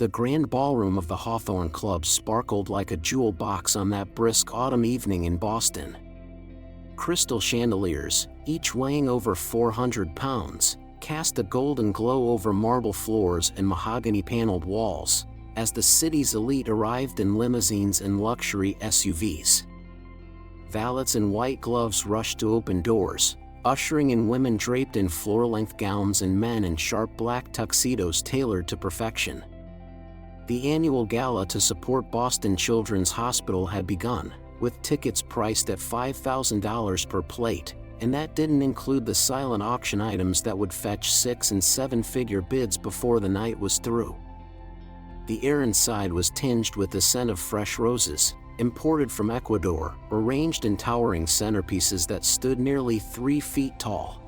The grand ballroom of the Hawthorne Club sparkled like a jewel box on that brisk autumn evening in Boston. Crystal chandeliers, each weighing over 400 pounds, cast a golden glow over marble floors and mahogany-paneled walls, as the city's elite arrived in limousines and luxury SUVs. Valets in white gloves rushed to open doors, ushering in women draped in floor-length gowns and men in sharp black tuxedos tailored to perfection. The annual gala to support Boston Children's Hospital had begun, with tickets priced at $5,000 per plate, and that didn't include the silent auction items that would fetch 6- and 7-figure bids before the night was through. The air inside was tinged with the scent of fresh roses, imported from Ecuador, arranged in towering centerpieces that stood nearly 3 feet tall.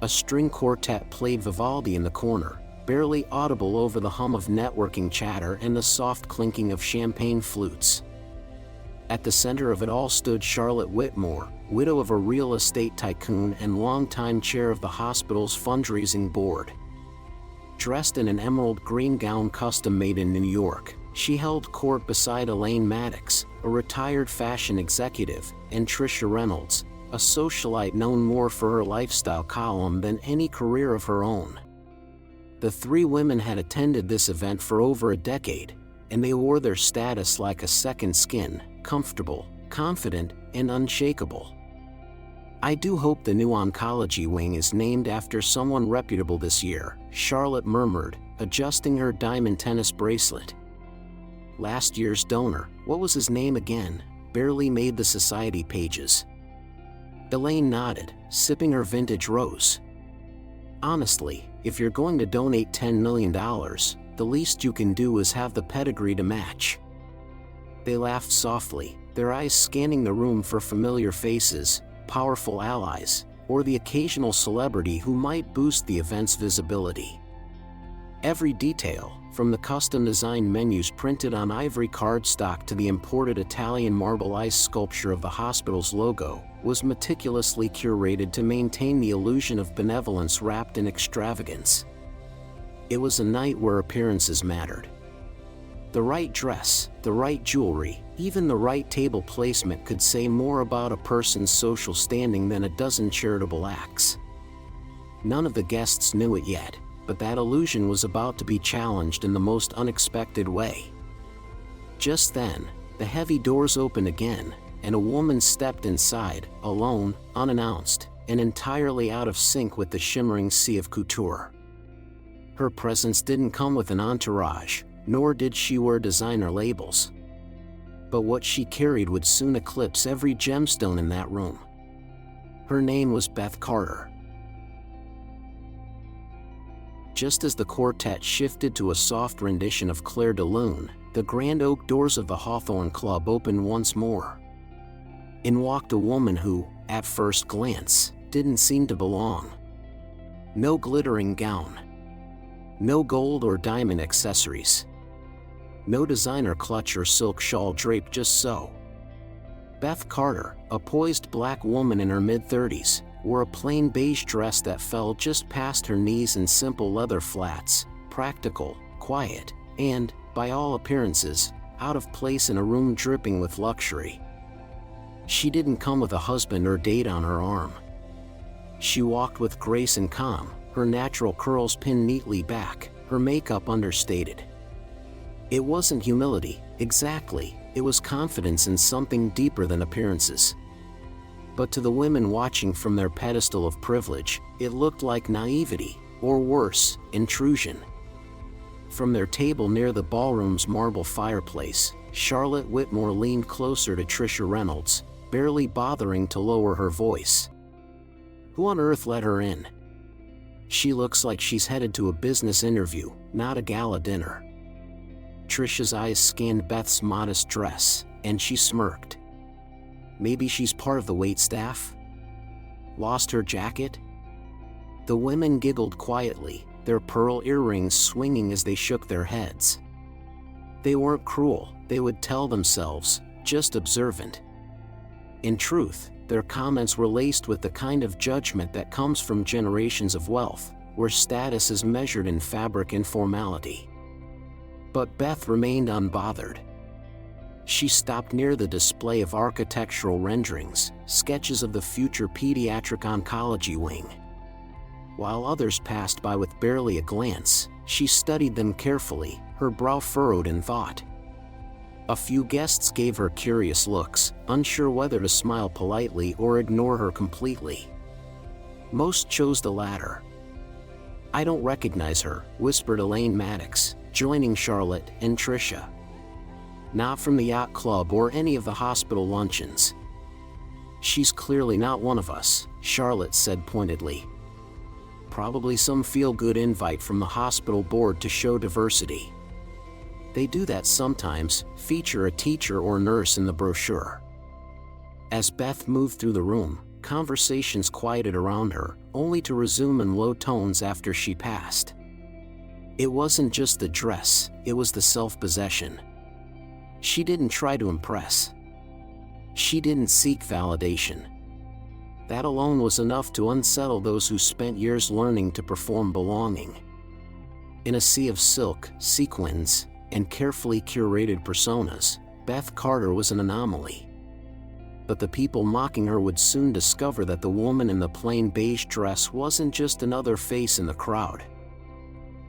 A string quartet played Vivaldi in the corner, barely audible over the hum of networking chatter and the soft clinking of champagne flutes. At the center of it all stood Charlotte Whitmore, widow of a real estate tycoon and longtime chair of the hospital's fundraising board. Dressed in an emerald green gown custom made in New York, she held court beside Elaine Maddox, a retired fashion executive, and Tricia Reynolds, a socialite known more for her lifestyle column than any career of her own. The 3 women had attended this event for over a decade, and they wore their status like a second skin, comfortable, confident, and unshakable. "I do hope the new oncology wing is named after someone reputable this year," Charlotte murmured, adjusting her diamond tennis bracelet. "Last year's donor, what was his name again, barely made the society pages." Elaine nodded, sipping her vintage rose. "Honestly, if you're going to donate $10 million, the least you can do is have the pedigree to match." They laughed softly, their eyes scanning the room for familiar faces, powerful allies, or the occasional celebrity who might boost the event's visibility. Every detail, from the custom-designed menus printed on ivory cardstock to the imported Italian marble ice sculpture of the hospital's logo, was meticulously curated to maintain the illusion of benevolence wrapped in extravagance. It was a night where appearances mattered. The right dress, the right jewelry, even the right table placement could say more about a person's social standing than a dozen charitable acts. None of the guests knew it yet, but that illusion was about to be challenged in the most unexpected way. Just then, the heavy doors opened again, and a woman stepped inside, alone, unannounced, and entirely out of sync with the shimmering sea of couture. Her presence didn't come with an entourage, nor did she wear designer labels. But what she carried would soon eclipse every gemstone in that room. Her name was Beth Carter. Just as the quartet shifted to a soft rendition of Clair de Lune, the grand oak doors of the Hawthorne Club opened once more. In walked a woman who, at first glance, didn't seem to belong. No glittering gown. No gold or diamond accessories. No designer clutch or silk shawl draped just so. Beth Carter, a poised black woman in her mid-30s, wore a plain beige dress that fell just past her knees and simple leather flats, practical, quiet, and, by all appearances, out of place in a room dripping with luxury. She didn't come with a husband or date on her arm. She walked with grace and calm, her natural curls pinned neatly back, her makeup understated. It wasn't humility, exactly, it was confidence in something deeper than appearances. But to the women watching from their pedestal of privilege, it looked like naivety, or worse, intrusion. From their table near the ballroom's marble fireplace, Charlotte Whitmore leaned closer to Tricia Reynolds, barely bothering to lower her voice. "Who on earth let her in? She looks like she's headed to a business interview, not a gala dinner." Tricia's eyes scanned Beth's modest dress, and she smirked. "Maybe she's part of the waitstaff? Lost her jacket?" The women giggled quietly, their pearl earrings swinging as they shook their heads. They weren't cruel, they would tell themselves, just observant. In truth, their comments were laced with the kind of judgment that comes from generations of wealth, where status is measured in fabric and formality. But Beth remained unbothered. She stopped near the display of architectural renderings, sketches of the future pediatric oncology wing. While others passed by with barely a glance, she studied them carefully, her brow furrowed in thought. A few guests gave her curious looks, unsure whether to smile politely or ignore her completely. Most chose the latter. "I don't recognize her," whispered Elaine Maddox, joining Charlotte and Tricia. "Not from the yacht club or any of the hospital luncheons." "She's clearly not one of us," Charlotte said pointedly. "Probably some feel-good invite from the hospital board to show diversity. They do that sometimes, feature a teacher or nurse in the brochure." As Beth moved through the room, conversations quieted around her, only to resume in low tones after she passed. It wasn't just the dress, it was the self-possession. She didn't try to impress. She didn't seek validation. That alone was enough to unsettle those who spent years learning to perform belonging. In a sea of silk, sequins, and carefully curated personas, Beth Carter was an anomaly. But the people mocking her would soon discover that the woman in the plain beige dress wasn't just another face in the crowd.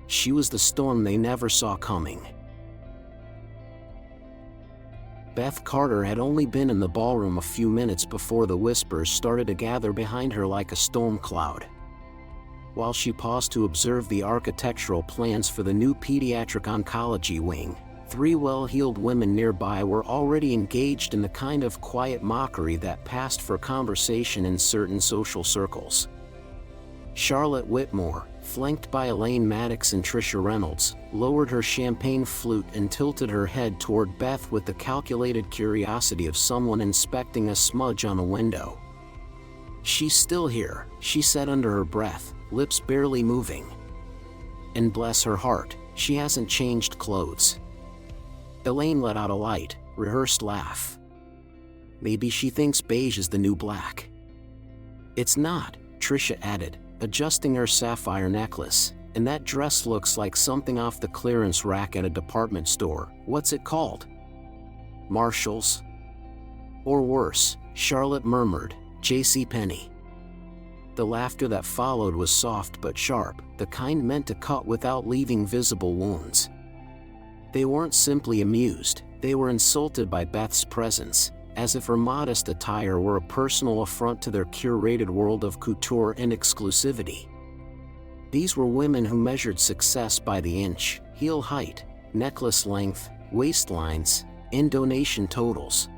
She was the storm they never saw coming. Beth Carter had only been in the ballroom a few minutes before the whispers started to gather behind her like a storm cloud. While she paused to observe the architectural plans for the new pediatric oncology wing, 3 well-heeled women nearby were already engaged in the kind of quiet mockery that passed for conversation in certain social circles. Charlotte Whitmore, flanked by Elaine Maddox and Tricia Reynolds, lowered her champagne flute and tilted her head toward Beth with the calculated curiosity of someone inspecting a smudge on a window. "She's still here," she said under her breath, lips barely moving. "And bless her heart, she hasn't changed clothes." Elaine let out a light, rehearsed laugh. "Maybe she thinks beige is the new black." "It's not," Tricia added, adjusting her sapphire necklace, "and that dress looks like something off the clearance rack at a department store. What's it called? Marshall's? Or worse," Charlotte murmured, "JCPenney." The laughter that followed was soft but sharp, the kind meant to cut without leaving visible wounds. They weren't simply amused, they were insulted by Beth's presence, as if her modest attire were a personal affront to their curated world of couture and exclusivity. These were women who measured success by the inch, heel height, necklace length, waistlines, and donation totals.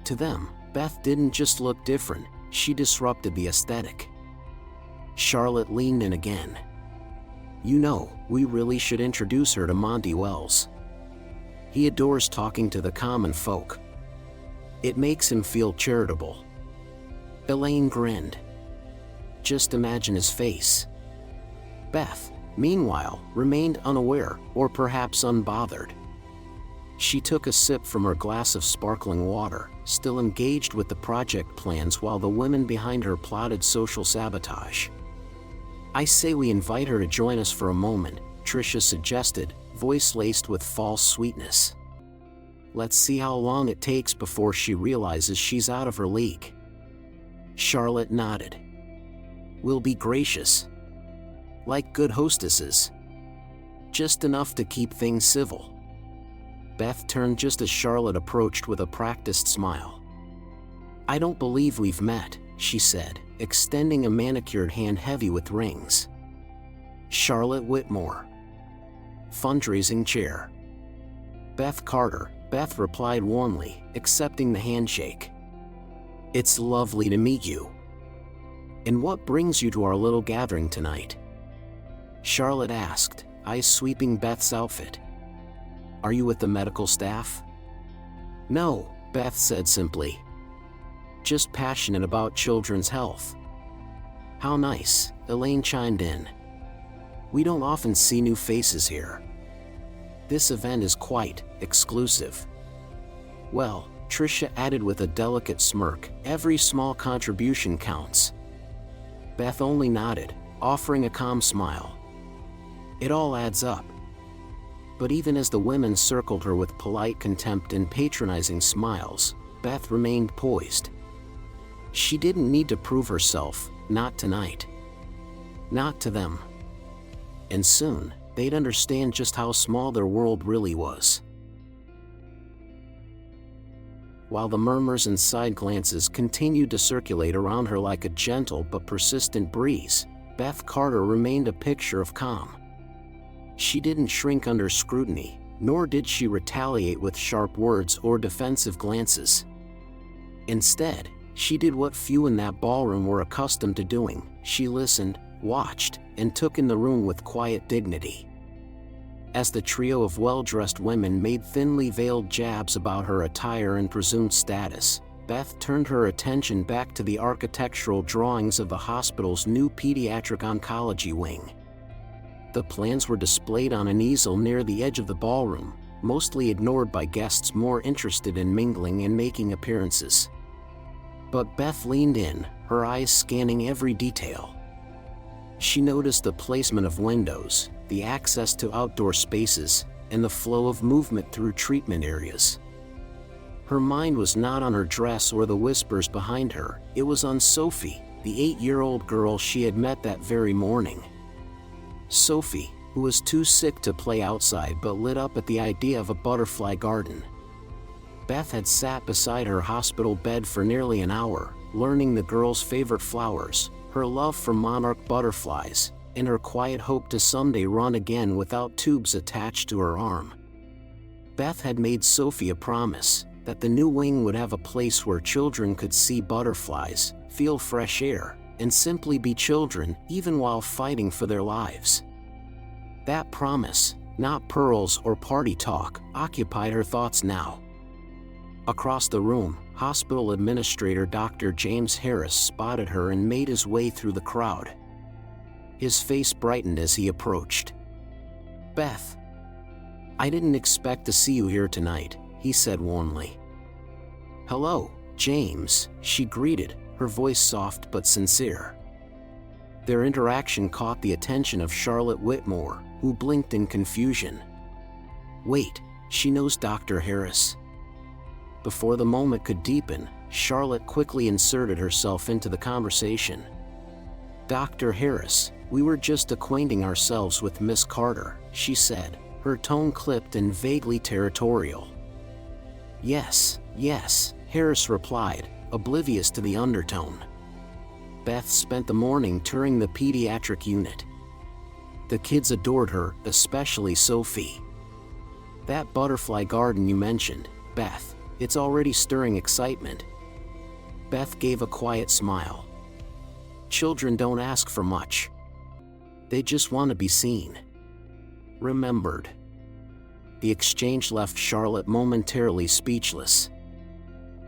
To them, Beth didn't just look different, she disrupted the aesthetic. Charlotte leaned in again. "You know, we really should introduce her to Monty Wells. He adores talking to the common folk. It makes him feel charitable." Elaine grinned. "Just imagine his face." Beth, meanwhile, remained unaware, or perhaps unbothered. She took a sip from her glass of sparkling water, still engaged with the project plans while the women behind her plotted social sabotage. "I say we invite her to join us for a moment," Tricia suggested, voice laced with false sweetness. "Let's see how long it takes before she realizes she's out of her league." Charlotte nodded. "We'll be gracious. Like good hostesses. Just enough to keep things civil." Beth turned just as Charlotte approached with a practiced smile. "I don't believe we've met," she said, extending a manicured hand heavy with rings. Charlotte Whitmore. Fundraising chair. Beth Carter, Beth replied warmly, accepting the handshake. "It's lovely to meet you. And what brings you to our little gathering tonight?" Charlotte asked, eyes sweeping Beth's outfit. "Are you with the medical staff?" "No," Beth said simply. "Just passionate about children's health." "How nice," Elaine chimed in. "We don't often see new faces here. This event is quite exclusive." "Well," Tricia added with a delicate smirk, "every small contribution counts." Beth only nodded, offering a calm smile. "It all adds up." But even as the women circled her with polite contempt and patronizing smiles, Beth remained poised. She didn't need to prove herself, not tonight. Not to them. And soon, they'd understand just how small their world really was. While the murmurs and side glances continued to circulate around her like a gentle but persistent breeze, Beth Carter remained a picture of calm. She didn't shrink under scrutiny, nor did she retaliate with sharp words or defensive glances. Instead, she did what few in that ballroom were accustomed to doing. She listened, watched, and took in the room with quiet dignity. As the trio of well-dressed women made thinly veiled jabs about her attire and presumed status, Beth turned her attention back to the architectural drawings of the hospital's new pediatric oncology wing. The plans were displayed on an easel near the edge of the ballroom, mostly ignored by guests more interested in mingling and making appearances. But Beth leaned in, her eyes scanning every detail. She noticed the placement of windows, the access to outdoor spaces, and the flow of movement through treatment areas. Her mind was not on her dress or the whispers behind her, it was on Sophie, the 8-year-old girl she had met that very morning. Sophie, who was too sick to play outside but lit up at the idea of a butterfly garden. Beth had sat beside her hospital bed for nearly an hour, learning the girl's favorite flowers, her love for monarch butterflies, and her quiet hope to someday run again without tubes attached to her arm. Beth had made Sophie a promise that the new wing would have a place where children could see butterflies, feel fresh air, and simply be children even while fighting for their lives. That promise, not pearls or party talk, occupied her thoughts now. Across the room, hospital administrator Dr. James Harris spotted her and made his way through the crowd. His face brightened as he approached. "Beth, I didn't expect to see you here tonight," he said warmly. "Hello, James," she greeted, her voice soft but sincere. Their interaction caught the attention of Charlotte Whitmore, who blinked in confusion. Wait, she knows Dr. Harris. Before the moment could deepen, Charlotte quickly inserted herself into the conversation. "Dr. Harris, we were just acquainting ourselves with Miss Carter," she said, her tone clipped and vaguely territorial. Yes, Harris replied, oblivious to the undertone. Beth spent the morning touring the pediatric unit. The kids adored her, especially Sophie. "That butterfly garden you mentioned, Beth, it's already stirring excitement." Beth gave a quiet smile. "Children don't ask for much. They just want to be seen. Remembered." The exchange left Charlotte momentarily speechless.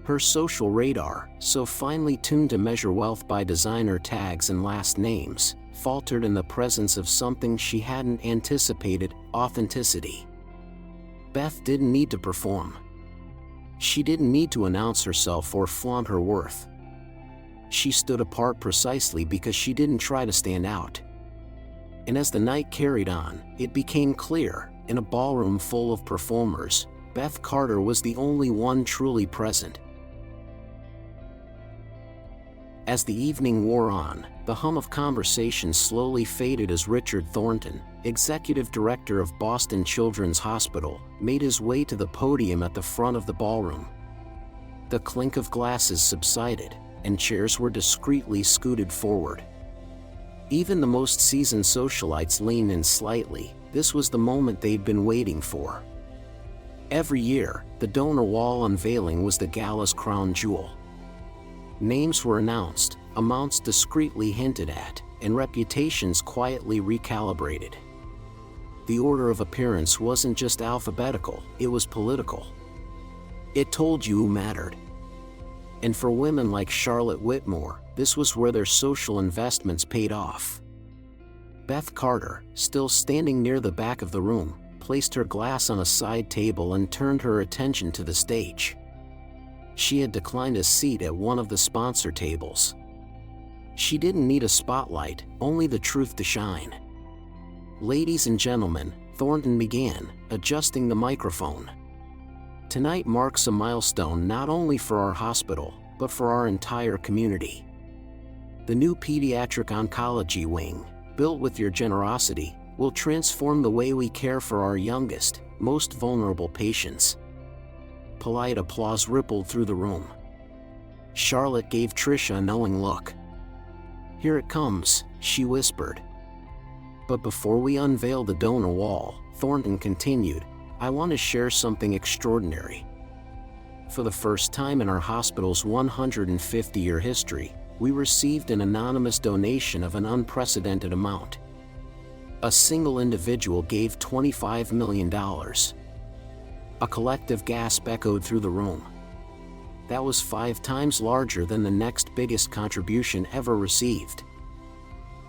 Her social radar, so finely tuned to measure wealth by designer tags and last names, faltered in the presence of something she hadn't anticipated: authenticity. Beth didn't need to perform. She didn't need to announce herself or flaunt her worth. She stood apart precisely because she didn't try to stand out. And as the night carried on, it became clear, in a ballroom full of performers, Beth Carter was the only one truly present. As the evening wore on, the hum of conversation slowly faded as Richard Thornton, executive director of Boston Children's Hospital, made his way to the podium at the front of the ballroom. The clink of glasses subsided, and chairs were discreetly scooted forward. Even the most seasoned socialites leaned in slightly. This was the moment they'd been waiting for. Every year, the donor wall unveiling was the gala's crown jewel. Names were announced, amounts discreetly hinted at, and reputations quietly recalibrated. The order of appearance wasn't just alphabetical, it was political. It told you who mattered. And for women like Charlotte Whitmore, this was where their social investments paid off. Beth Carter, still standing near the back of the room, placed her glass on a side table and turned her attention to the stage. She had declined a seat at one of the sponsor tables. She didn't need a spotlight, only the truth to shine. "Ladies and gentlemen, Thornton began, adjusting the microphone. Tonight marks a milestone not only for our hospital, but for our entire community. The new pediatric oncology wing, built with your generosity, will transform the way we care for our youngest, most vulnerable patients. Polite applause rippled through the room. Charlotte gave Tricia a knowing look. "Here it comes," she whispered. But before we unveil the donor wall, Thornton continued, "I want to share something extraordinary. For the first time in our hospital's 150-year history, we received an anonymous donation of an unprecedented amount. A single individual gave $25 million. A collective gasp echoed through the room. That was 5 times larger than the next biggest contribution ever received.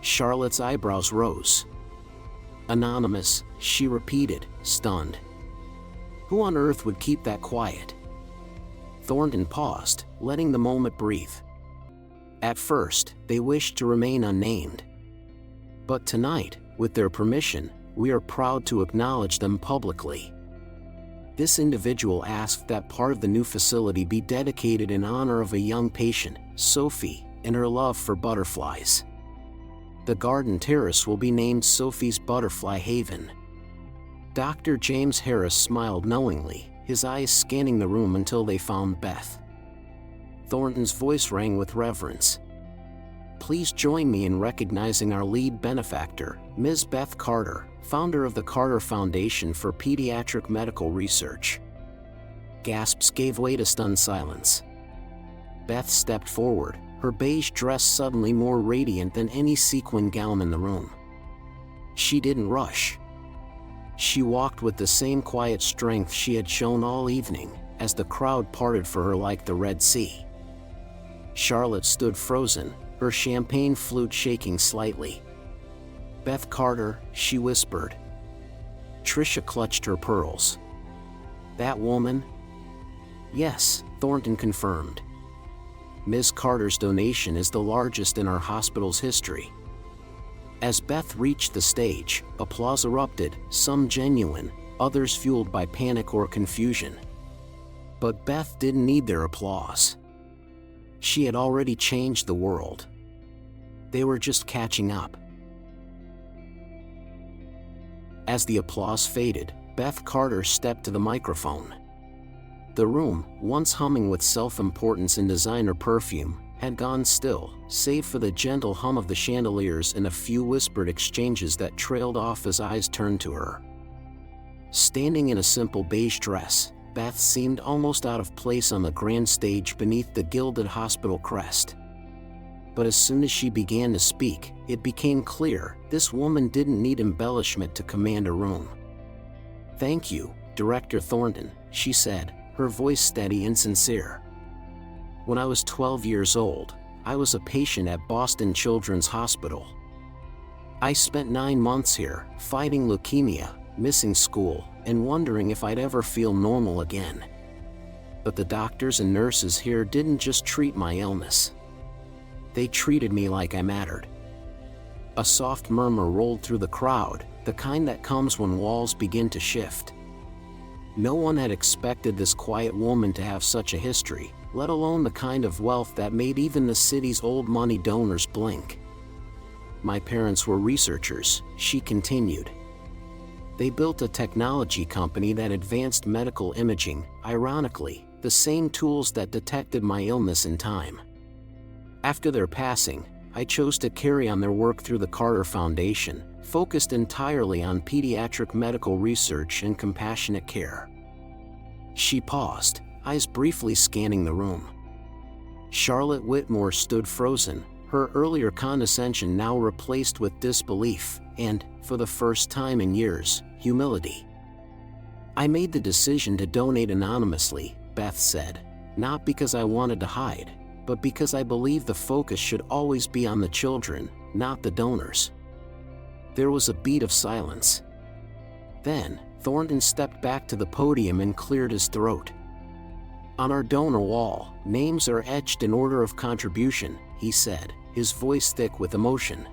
Charlotte's eyebrows rose. "Anonymous," she repeated, stunned. "Who on earth would keep that quiet?" Thornton paused, letting the moment breathe. At first, they wished to remain unnamed. But tonight, with their permission, we are proud to acknowledge them publicly. This individual asked that part of the new facility be dedicated in honor of a young patient, Sophie, and her love for butterflies. The garden terrace will be named Sophie's Butterfly Haven. Dr. James Harris smiled knowingly, his eyes scanning the room until they found Beth. Thornton's voice rang with reverence. "Please join me in recognizing our lead benefactor, Ms. Beth Carter, founder of the Carter Foundation for Pediatric Medical Research." Gasps gave way to stunned silence. Beth stepped forward, her beige dress suddenly more radiant than any sequin gown in the room. She didn't rush. She walked with the same quiet strength she had shown all evening, as the crowd parted for her like the Red Sea. Charlotte stood frozen, her champagne flute shaking slightly. "Beth Carter," she whispered. Tricia clutched her pearls. "That woman?" "Yes," Thornton confirmed. "Ms. Carter's donation is the largest in our hospital's history." As Beth reached the stage, applause erupted, some genuine, others fueled by panic or confusion. But Beth didn't need their applause. She had already changed the world. They were just catching up. As the applause faded, Beth Carter stepped to the microphone. The room, once humming with self-importance and designer perfume, had gone still, save for the gentle hum of the chandeliers and a few whispered exchanges that trailed off as eyes turned to her. Standing in a simple beige dress, Beth seemed almost out of place on the grand stage beneath the gilded hospital crest. But as soon as she began to speak, it became clear this woman didn't need embellishment to command a room. "Thank you, Director Thornton," she said, her voice steady and sincere. "When I was 12 years old, I was a patient at Boston Children's Hospital. I spent 9 months here, fighting leukemia, missing school, and wondering if I'd ever feel normal again. But the doctors and nurses here didn't just treat my illness. They treated me like I mattered." A soft murmur rolled through the crowd, the kind that comes when walls begin to shift. No one had expected this quiet woman to have such a history, let alone the kind of wealth that made even the city's old money donors blink. "My parents were researchers," she continued. "They built a technology company that advanced medical imaging, ironically, the same tools that detected my illness in time. After their passing, I chose to carry on their work through the Carter Foundation, focused entirely on pediatric medical research and compassionate care." She paused, eyes briefly scanning the room. Charlotte Whitmore stood frozen, her earlier condescension now replaced with disbelief and, for the first time in years, humility. "I made the decision to donate anonymously," Beth said, "not because I wanted to hide, but because I believe the focus should always be on the children, not the donors." There was a beat of silence. Then, Thornton stepped back to the podium and cleared his throat. "On our donor wall, names are etched in order of contribution," he said, his voice thick with emotion.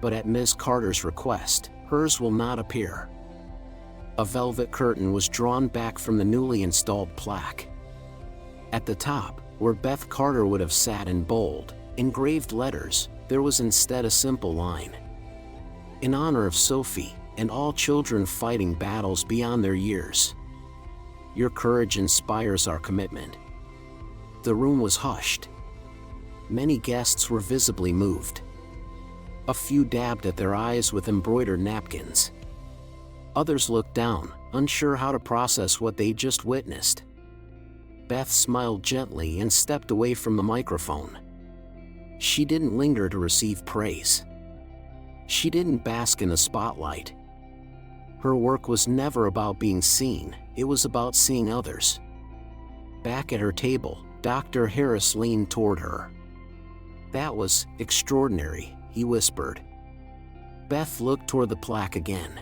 "But at Ms. Carter's request, hers will not appear. A velvet curtain was drawn back from the newly installed plaque. At the top, where Beth Carter would have sat in bold, engraved letters, there was instead a simple line. In honor of Sophie, and all children fighting battles beyond their years. Your courage inspires our commitment. The room was hushed. Many guests were visibly moved. A few dabbed at their eyes with embroidered napkins. Others looked down, unsure how to process what they just witnessed. Beth smiled gently and stepped away from the microphone. She didn't linger to receive praise. She didn't bask in the spotlight. Her work was never about being seen, it was about seeing others. Back at her table, Dr. Harris leaned toward her. "That was extraordinary," he whispered. Beth looked toward the plaque again.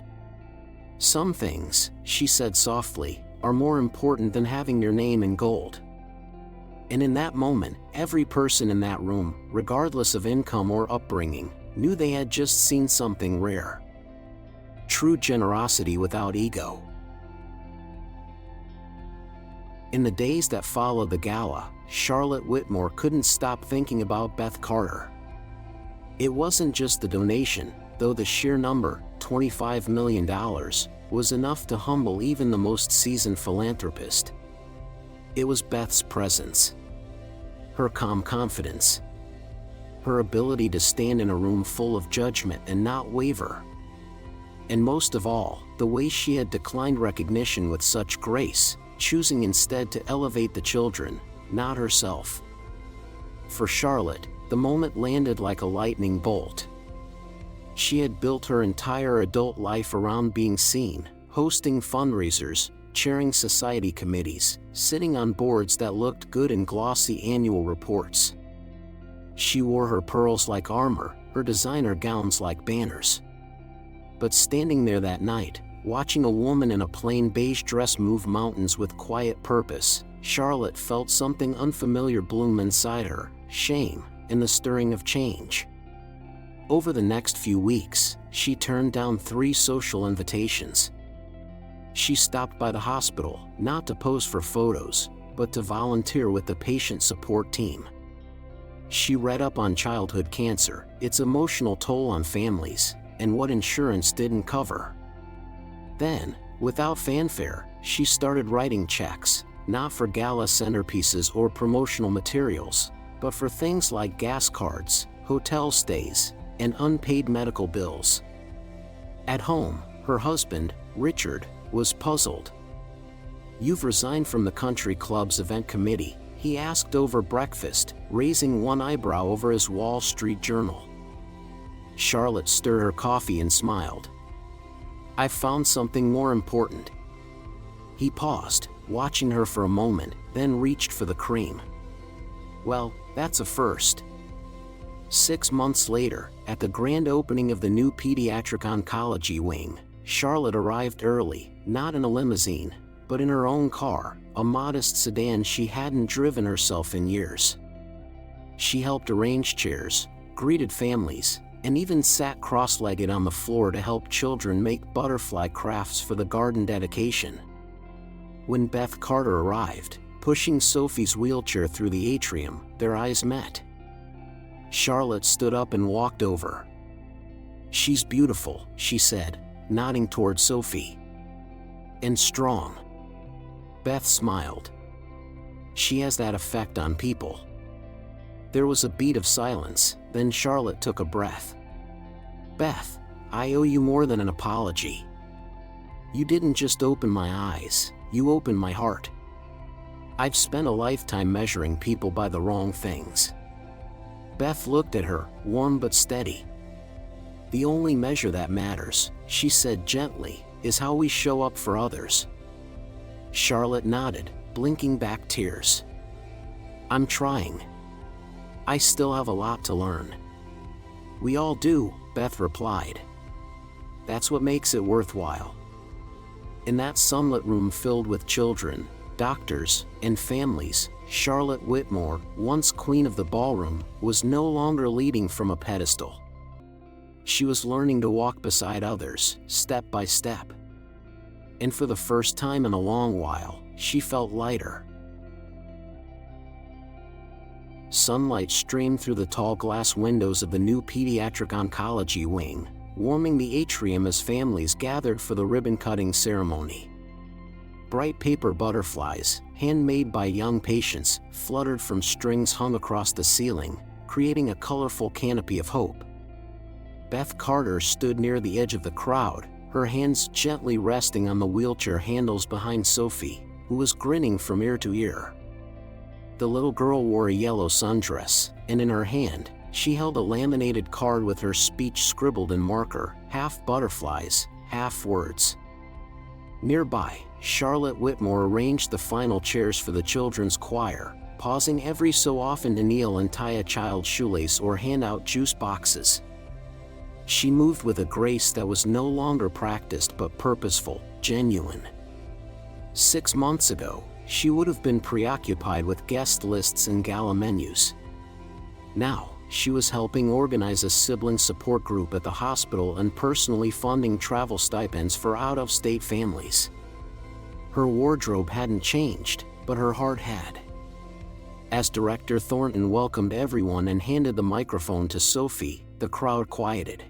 "Some things," she said softly, "are more important than having your name in gold." And in that moment, every person in that room, regardless of income or upbringing, knew they had just seen something rare. True generosity without ego. In the days that followed the gala, Charlotte Whitmore couldn't stop thinking about Beth Carter. It wasn't just the donation, though the sheer number, $25 million, was enough to humble even the most seasoned philanthropist. It was Beth's presence. Her calm confidence. Her ability to stand in a room full of judgment and not waver. And most of all, the way she had declined recognition with such grace, choosing instead to elevate the children, not herself. For Charlotte, the moment landed like a lightning bolt. She had built her entire adult life around being seen, hosting fundraisers, chairing society committees, sitting on boards that looked good in glossy annual reports. She wore her pearls like armor, her designer gowns like banners. But standing there that night, watching a woman in a plain beige dress move mountains with quiet purpose, Charlotte felt something unfamiliar bloom inside her, shame, and the stirring of change. Over the next few weeks, she turned down 3 social invitations. She stopped by the hospital, not to pose for photos, but to volunteer with the patient support team. She read up on childhood cancer, its emotional toll on families, and what insurance didn't cover. Then, without fanfare, she started writing checks, not for gala centerpieces or promotional materials, but for things like gas cards, hotel stays, and unpaid medical bills. At home, her husband, Richard, was puzzled. "You've resigned from the country club's event committee," he asked over breakfast, raising one eyebrow over his Wall Street Journal. Charlotte stirred her coffee and smiled. "I've found something more important." He paused, watching her for a moment, then reached for the cream. "Well, that's a first." 6 months later, at the grand opening of the new pediatric oncology wing, Charlotte arrived early, not in a limousine, but in her own car, a modest sedan she hadn't driven herself in years. She helped arrange chairs, greeted families, and even sat cross-legged on the floor to help children make butterfly crafts for the garden dedication. When Beth Carter arrived, pushing Sophie's wheelchair through the atrium, their eyes met. Charlotte stood up and walked over. "She's beautiful," she said, nodding toward Sophie. "And strong." Beth smiled. "She has that effect on people." There was a beat of silence, then Charlotte took a breath. "Beth, I owe you more than an apology. You didn't just open my eyes, you opened my heart. I've spent a lifetime measuring people by the wrong things." Beth looked at her, warm but steady. "The only measure that matters," she said gently, "is how we show up for others." Charlotte nodded, blinking back tears. "I'm trying. I still have a lot to learn." "We all do," Beth replied. "That's what makes it worthwhile." In that sunlit room filled with children, doctors, and families, Charlotte Whitmore, once queen of the ballroom, was no longer leading from a pedestal. She was learning to walk beside others, step by step. and for the first time in a long while, she felt lighter. Sunlight streamed through the tall glass windows of the new pediatric oncology wing, warming the atrium as families gathered for the ribbon-cutting ceremony. Bright paper butterflies, handmade by young patients, fluttered from strings hung across the ceiling, creating a colorful canopy of hope. Beth Carter stood near the edge of the crowd, her hands gently resting on the wheelchair handles behind Sophie, who was grinning from ear to ear. The little girl wore a yellow sundress, and in her hand, she held a laminated card with her speech scribbled in marker, half butterflies, half words. Nearby, Charlotte Whitmore arranged the final chairs for the children's choir, pausing every so often to kneel and tie a child's shoelace or hand out juice boxes. She moved with a grace that was no longer practiced but purposeful, genuine. 6 months ago, she would have been preoccupied with guest lists and gala menus. Now, she was helping organize a sibling support group at the hospital and personally funding travel stipends for out-of-state families. Her wardrobe hadn't changed, but her heart had. As Director Thornton welcomed everyone and handed the microphone to Sophie, the crowd quieted.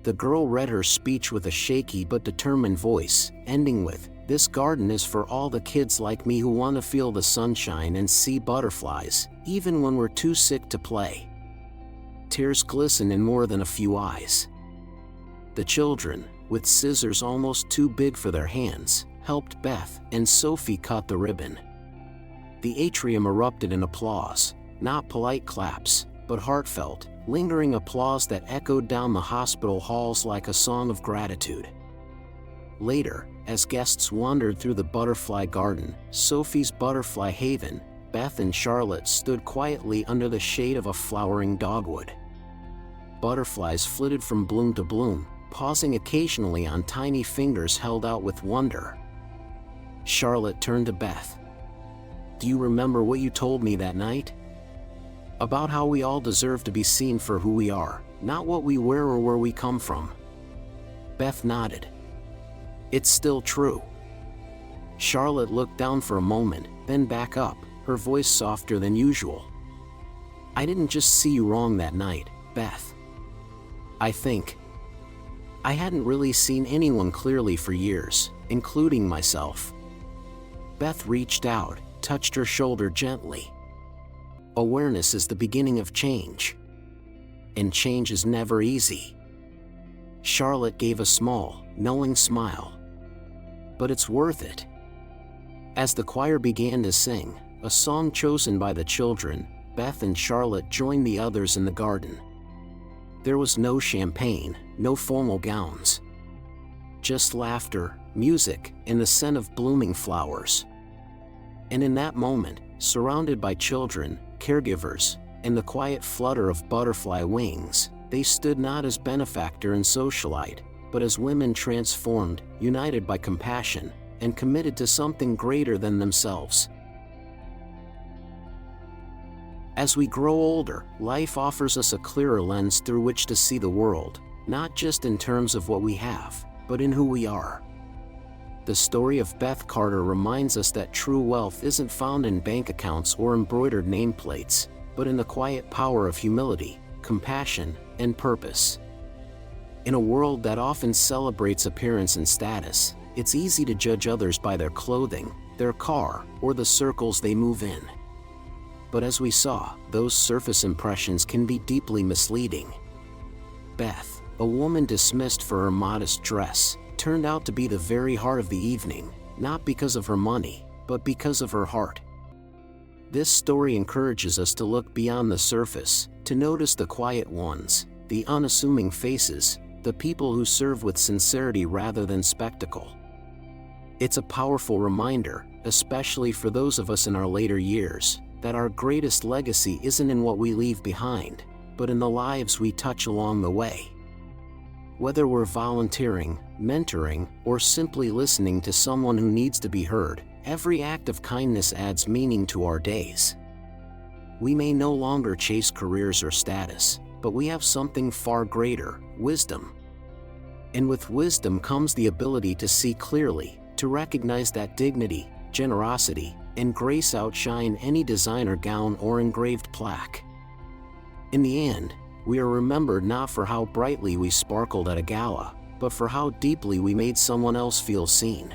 The girl read her speech with a shaky but determined voice, ending with, "This garden is for all the kids like me who want to feel the sunshine and see butterflies, even when we're too sick to play." Tears glistened in more than a few eyes. The children, with scissors almost too big for their hands, helped Beth and Sophie cut the ribbon. The atrium erupted in applause, not polite claps, but heartfelt, lingering applause that echoed down the hospital halls like a song of gratitude. Later, as guests wandered through the butterfly garden, Sophie's butterfly haven, Beth and Charlotte stood quietly under the shade of a flowering dogwood. Butterflies flitted from bloom to bloom, pausing occasionally on tiny fingers held out with wonder. Charlotte turned to Beth. "Do you remember what you told me that night? About how we all deserve to be seen for who we are, not what we wear or where we come from." Beth nodded. "It's still true." Charlotte looked down for a moment, then back up, her voice softer than usual. "I didn't just see you wrong that night, Beth. I think I hadn't really seen anyone clearly for years, including myself." Beth reached out, touched her shoulder gently. "Awareness is the beginning of change. And change is never easy." Charlotte gave a small, knowing smile. "But it's worth it." As the choir began to sing, a song chosen by the children, Beth and Charlotte joined the others in the garden. There was no champagne, no formal gowns. Just laughter, music, and the scent of blooming flowers. And in that moment, surrounded by children, caregivers, and the quiet flutter of butterfly wings, they stood not as benefactor and socialite, but as women transformed, united by compassion, and committed to something greater than themselves. As we grow older, life offers us a clearer lens through which to see the world, not just in terms of what we have, but in who we are. The story of Beth Carter reminds us that true wealth isn't found in bank accounts or embroidered nameplates, but in the quiet power of humility, compassion, and purpose. In a world that often celebrates appearance and status, it's easy to judge others by their clothing, their car, or the circles they move in. But as we saw, those surface impressions can be deeply misleading. Beth, a woman dismissed for her modest dress, turned out to be the very heart of the evening, not because of her money, but because of her heart. This story encourages us to look beyond the surface, to notice the quiet ones, the unassuming faces, the people who serve with sincerity rather than spectacle. It's a powerful reminder, especially for those of us in our later years, that our greatest legacy isn't in what we leave behind, but in the lives we touch along the way. Whether we're volunteering, mentoring, or simply listening to someone who needs to be heard, every act of kindness adds meaning to our days. We may no longer chase careers or status, but we have something far greater: wisdom. And with wisdom comes the ability to see clearly, to recognize that dignity, generosity, and grace outshine any designer gown or engraved plaque. In the end, we are remembered not for how brightly we sparkled at a gala, but for how deeply we made someone else feel seen.